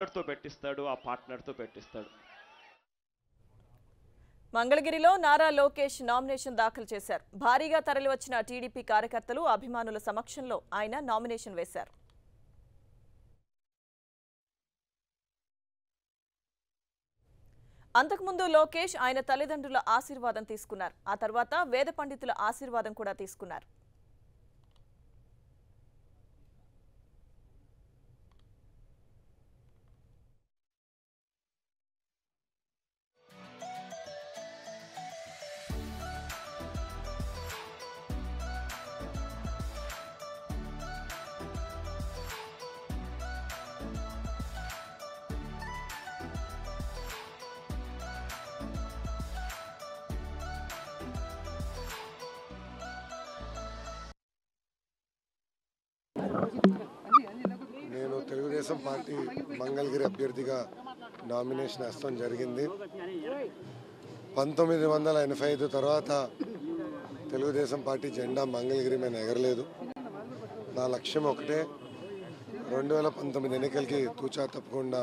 తో పెట్టిస్తాడు, ఆ పార్ట్నర్తో పెట్టిస్తాడు. మంగళగిరిలో నారా లోకేష్ నామినేషన్ దాఖలు చేశారు. భారీగా తరలివచ్చిన టీడీపీ కార్యకర్తలు, అభిమానుల సమక్షంలో ఆయన నామినేషన్ వేశారు. అంతకుముందు లోకేష్ ఆయన తల్లిదండ్రుల ఆశీర్వాదం తీసుకున్నారు. ఆ తర్వాత వేద పండితుల ఆశీర్వాదం కూడా తీసుకున్నారు. నేను తెలుగుదేశం పార్టీ మంగళగిరి అభ్యర్థిగా నామినేషన్ వేస్తాం జరిగింది. 1985 తర్వాత తెలుగుదేశం పార్టీ జెండా మంగళగిరి మీద ఎగరలేదు. నా లక్ష్యం ఒకటే, 2019 ఎన్నికలకి తూచా తప్పకుండా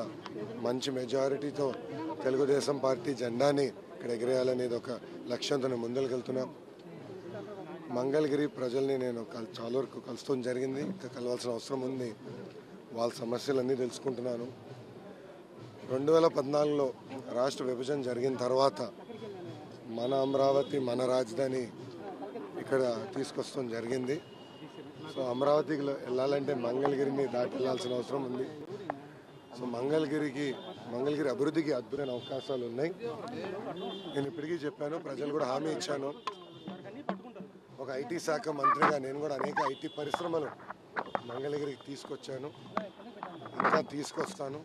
మంచి మెజారిటీతో తెలుగుదేశం పార్టీ జెండాని ఇక్కడ ఎగిరేయాలనేది ఒక లక్ష్యంతో నేను ముందరికెళ్తున్నా. మంగళగిరి ప్రజల్ని నేను చాలా వరకు కలుస్తాం జరిగింది. ఇంకా కలవాల్సిన అవసరం ఉంది. వాళ్ళ సమస్యలన్నీ తెలుసుకుంటున్నాను. 2014లో రాష్ట్ర విభజన జరిగిన తర్వాత మన అమరావతి, మన రాజధాని ఇక్కడ తీసుకొస్తాం జరిగింది. సో అమరావతికి వెళ్ళాలంటే మంగళగిరిని దాటి వెళ్ళాల్సిన అవసరం ఉంది. సో మంగళగిరి అభివృద్ధికి అద్భుతమైన అవకాశాలు ఉన్నాయి. నేను ఇప్పటికీ చెప్పాను, ప్రజలు కూడా హామీ ఇచ్చాను. ఒక ఐటీ శాఖ మంత్రిగా నేను కూడా అనేక ఐటీ పరిశ్రమలు మంగళగిరికి తీసుకొచ్చాను, ఇంకా తీసుకొస్తాను.